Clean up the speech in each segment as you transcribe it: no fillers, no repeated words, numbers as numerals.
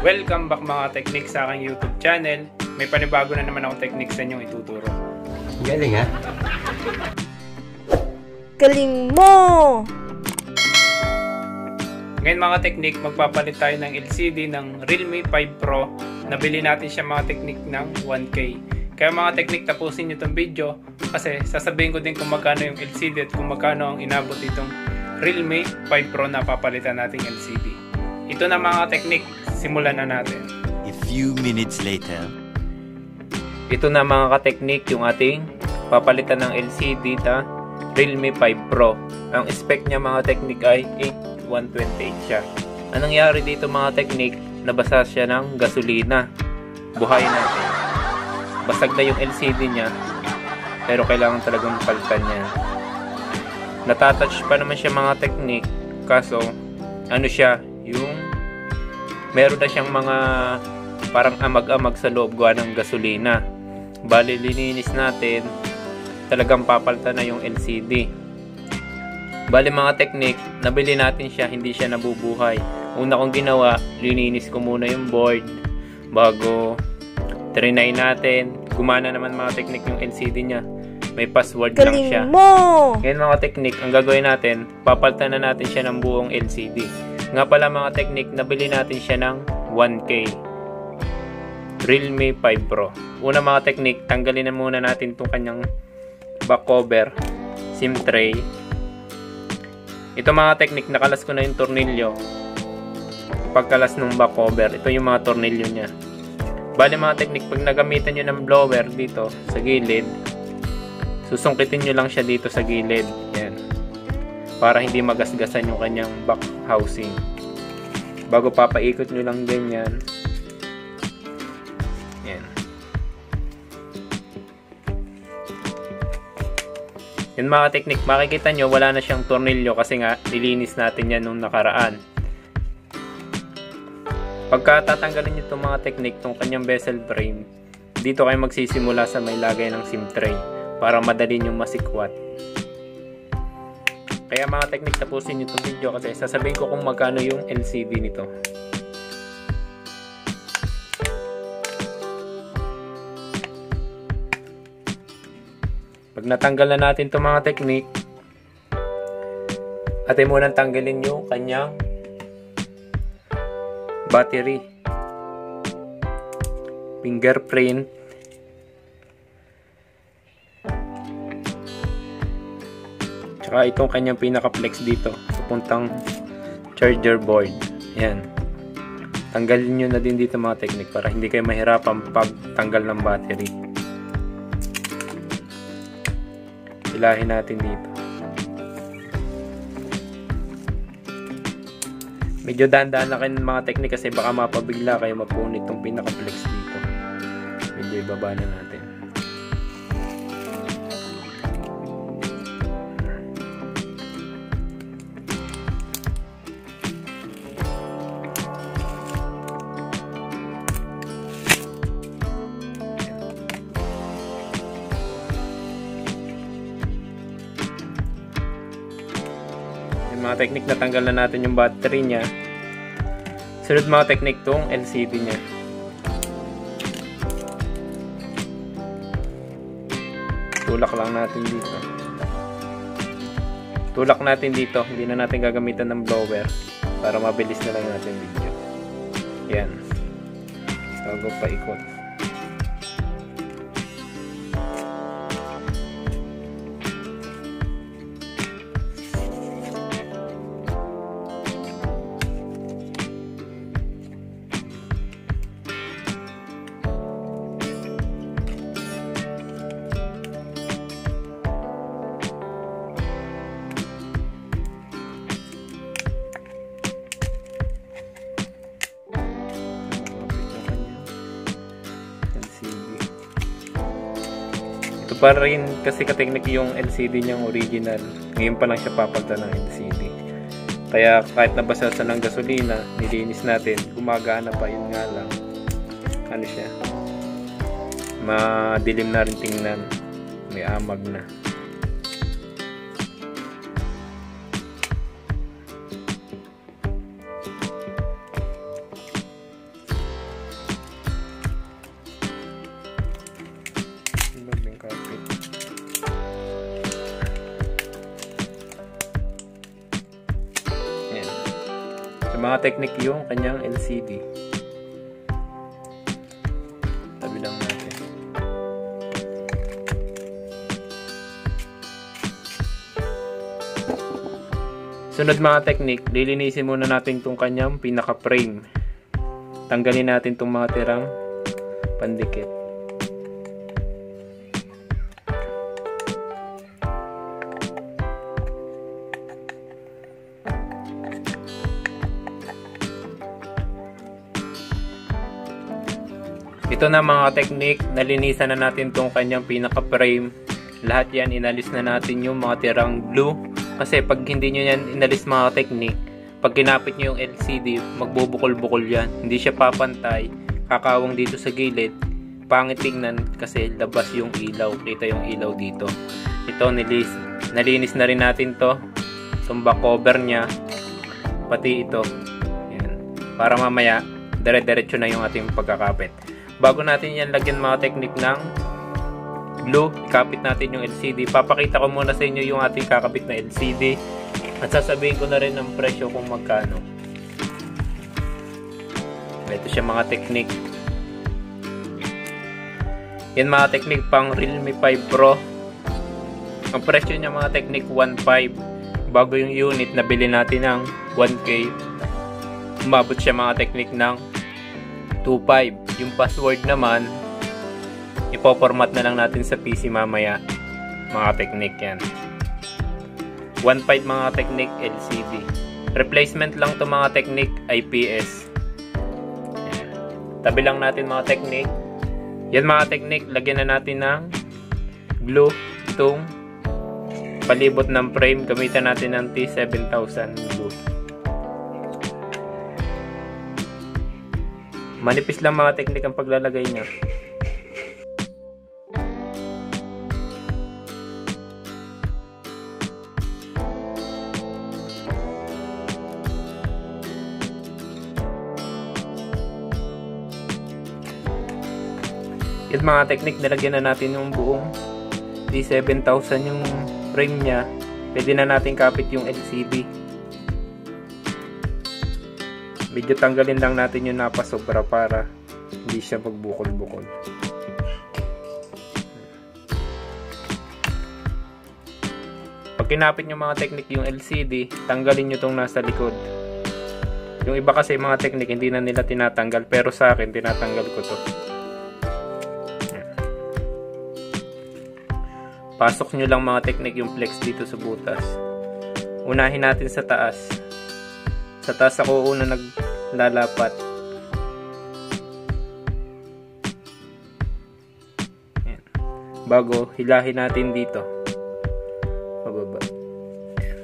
Welcome back mga technique sa aking YouTube channel. May panibago na naman akong technique sa inyong ituturo. Galing ha? Galing mo! Ngayon mga technique, magpapalit tayo ng LCD ng Realme 5 Pro. Nabili natin siya mga technique ng 1K. Kaya mga technique, tapusin nyo itong video kasi sasabihin ko din kung magkano yung LCD at kung magkano ang inabot itong Realme 5 Pro na papalitan nating LCD. Ito na mga technique, simulan na natin. A few minutes later. Ito na mga ka-technique yung ating papalitan ng LCD na Realme 5 Pro. Ang spec niya mga technique ay 8128 siya. Anong nangyari dito mga technique? Nabasa siya ng gasolina. Buhayin natin. Basag na yung LCD niya pero kailangan talagang palitan niya. Natatouch pa naman siya mga technique kaso ano siya yung meron na siyang mga parang amag-amag sa loob gawa ng gasolina. Bali lininis natin, talagang papalitan na yung LCD. Bali mga technique, nabili natin siya, hindi siya nabubuhay. Una kong ginawa, lininis ko muna yung board bago trinay natin. Gumana naman mga technique yung LCD niya. May password lang siya. Galing mo! Ngayon mga technique, ang gagawin natin, papalitan na natin siya ng buong LCD. Nga pala mga technique, nabili natin siya ng 1K. Realme 5 Pro. Una mga technique, tanggalin na muna natin itong kanyang back cover, SIM tray. Ito mga technique, nakalas ko na yung tornilyo. Pagkalas ng back cover, ito yung mga tornilyo niya. Bali mga technique, pag nagamitan nyo ng blower dito sa gilid, susungkitin nyo lang siya dito sa gilid. Yan. Para hindi magasgasan yung kanyang back housing. Bago papaikot nyo lang ganyan. Yan. Yan mga technique, makikita nyo wala na siyang tornilyo kasi nga nilinis natin yan nung nakaraan. Pagka tatanggalin nyo itong mga technique, itong kanyang bezel frame, dito kayo magsisimula sa may lagay ng SIM tray para madali nyo masikwat. Kaya mga technique, tapusin nyo itong video kasi sasabihin ko kung magkano yung LCD nito. Pag natanggal na natin itong mga technique, atin munang tanggalin yung kanyang battery, fingerprint, tsaka itong kanyang pinaka-flex dito papuntang charger board. Yan, tanggalin nyo na din dito mga technique para hindi kayo mahirapan pag tanggal ng battery. Ilahin natin dito. Medyo dahan-dahan na kayo mga technique kasi baka mapabigla kayo mapunit itong pinaka-flex dito. Medyo ibaba na natin. Mga technique, natanggal na natin yung battery niya. Sunod mga technique tong LCD niya. Tulak lang natin dito. Tulak natin dito. Hindi na natin gagamitan ng blower para mabilis na lang natin video. Yan. Bago pa ikot. Ito pa rin kasi ka-technique yung LCD niyang original. Ngayon pa lang siya papalitan ng LCD. Kaya kahit nabasa sa ng gasolina, nilinis natin, gumagana pa, yun nga lang. Ano siya? Madilim na rin tingnan. May amag na. mga technique yung kanyang LCD. Tabi lang natin. Sunod mga technique, lilinisin muna natin itong kanyang pinaka-frame. Tanggalin natin itong mga tirang pandikit. Ito na mga technique, nalinisan na natin itong kanyang pinaka-frame. Lahat yan, inalis na natin yung mga tirang glue. Kasi pag hindi nyo yan inalis mga technique, pag kinapit nyo yung LCD, magbubukol-bukol yan. Hindi siya papantay, kakawang dito sa gilid. Pangit tingnan kasi labas yung ilaw, kita yung ilaw dito. Ito, nalinis na rin natin to. Itong back cover nya, pati ito. Yan. Para mamaya, dire-diretso na yung ating pagkakapit. Bago natin yan lagyan mga technique ng glue, ikapit natin yung LCD. Papakita ko muna sa inyo yung ating kakabit na LCD at sasabihin ko na rin ang presyo kung magkano. Ito siya mga technique. Yan mga technique pang Realme 5 Pro. Ang presyo niya mga technique 1.5. Bago yung unit nabili natin ng 1K, umabot siya mga technique ng 2.5. Yung password naman, ipoformat na lang natin sa PC mamaya. Mga technique yan. 1.5 mga technique LCD. Replacement lang to mga technique IPS. Yan. Tabi lang natin mga technique. Yan mga technique, lagyan na natin ng glue. Itong palibot ng frame, gamitan natin ng T7000 glue. Manipis lang mga technique ang paglalagay niya. Yan mga technique, nilagyan na natin yung buong T7000 yung frame niya. Pwede na natin kapit yung LCD. Medyo tanggalin lang natin yung napasobra para hindi siya magbukol-bukol. Pag kinapit nyo mga technique yung LCD, tanggalin nyo itong nasa likod. Yung iba kasi mga technique hindi na nila tinatanggal, pero sa akin tinatanggal ko to. Pasok nyo lang mga technique yung flex dito sa butas. Unahin natin sa taas. Sa taas ako una naglalapat. Ayan. Bago hilahin natin dito. Pababa. Ayan.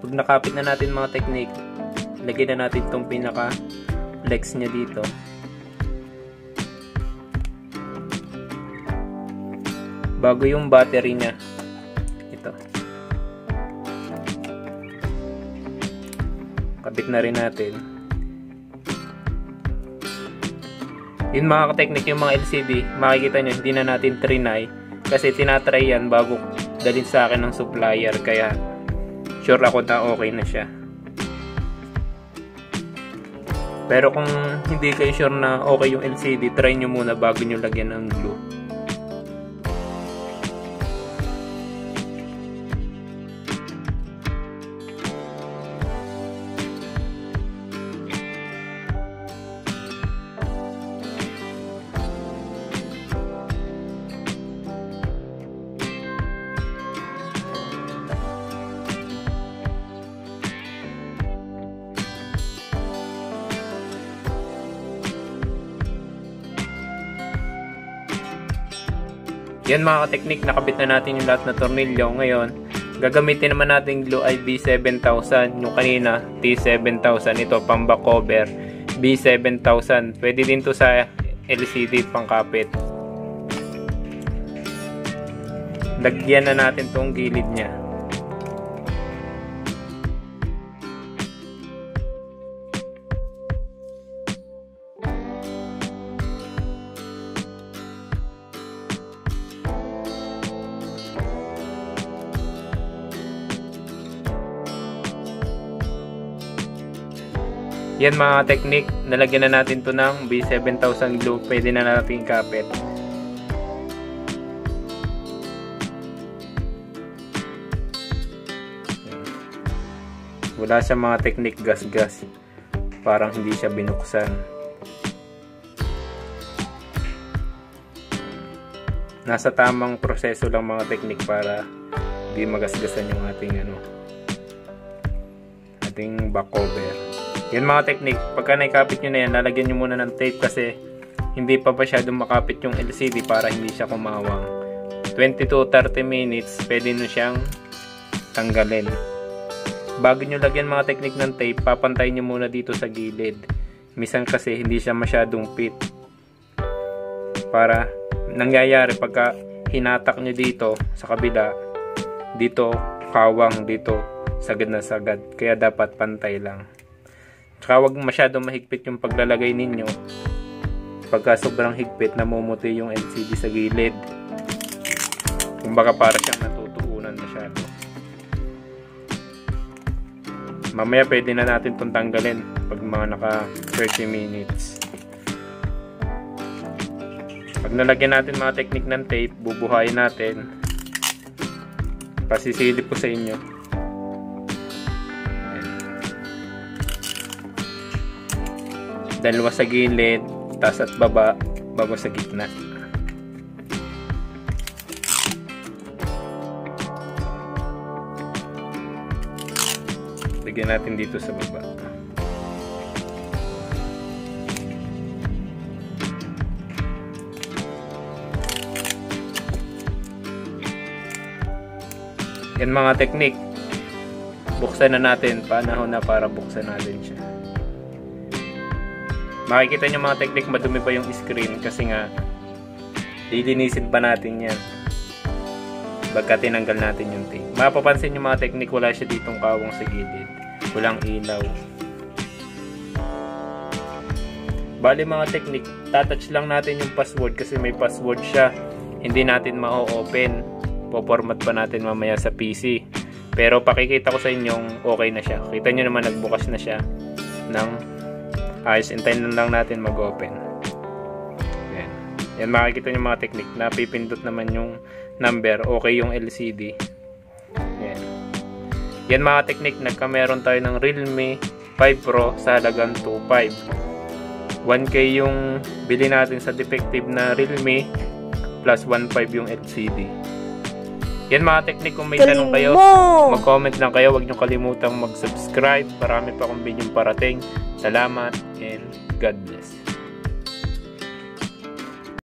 Pag nakapit na natin mga technique, lagyan na natin itong pinaka flex nya dito. Bago yung battery nya. Ito. Kabit na rin natin. Yun mga technique yung mga LCD, makikita nyo hindi na natin trinay kasi tinatry yan bago dalhin sa akin ng supplier, kaya sure ako na okay na siya. Pero kung hindi kayo sure na okay yung LCD, try nyo muna bago nyo lagyan ng glue. Yan mga technique, nakabit na natin yung lahat na tornilyo. Ngayon, gagamitin naman natin glue ay B7000. Yung kanina, T7000. Ito, pang back cover, B7000. Pwede din to sa LCD pang kapit. Lagyan na natin tong gilid niya. Yan mga technique, nalagyan na natin to ng B7000 glue, pwede na natin kapit. Wala siya mga technique gas-gas, parang hindi siya binuksan. Nasa tamang proseso lang mga technique para di magasgasan yung ating ating back cover. Yan mga technique, pagka naikapit nyo na yan, lalagyan nyo muna ng tape kasi hindi pa masyadong makapit yung LCD para hindi siya kumawang. 20 to 30 minutes, pwede nyo siyang tanggalin. Bago nyo lagyan mga technique ng tape, papantayin nyo muna dito sa gilid. Minsan kasi hindi siya masyadong fit. Para nangyayari pagka hinatak nyo dito sa kabila, dito kawang, dito sagad na sagad. Kaya dapat pantay lang. Tsaka huwag masyadong mahigpit yung paglalagay ninyo. Pagka sobrang higpit, namumuti yung LCD sa gilid. Kumbaga para siyang natutuunan masyado. Mamaya pwede na natin itong tanggalin pag mga naka 30 minutes. Pag nalagyan natin mga technique ng tape, bubuhayin natin. Pasisilip ko sa inyo. Dalawa sa gilid, taas at baba, bago sa gitna. Lagyan natin dito sa baba. Yan mga technique. Buksan na natin. Panahon na para buksan natin siya. Makikita nyo mga technique, madumi pa yung screen kasi nga lilinisin pa natin yan pagka tinanggal natin yung tape. Mapapansin nyo mga technique, wala siya ditong kawang sa gilid, walang ilaw. Bali mga technique, tatouch lang natin yung password kasi may password siya, hindi natin ma-open. Poformat pa natin mamaya sa PC, pero pakikita ko sa inyong okay na siya. Kita nyo naman nagbukas na siya ng ayos. Hintayin lang natin mag-open. Yan. Yan makikita nyo mga technique. Napipindot naman yung number. Okay yung LCD. Yan. Yan mga technique. Nagkameron tayo ng Realme 5 Pro sa halagang 2.5. 1K yung bili natin sa defective na Realme plus 1.5 yung LCD. Yan mga technique, kung may tanong kayo, mag-comment lang kayo. Huwag nyo kalimutang mag-subscribe. Marami pa akong video parating. Salamat and God bless.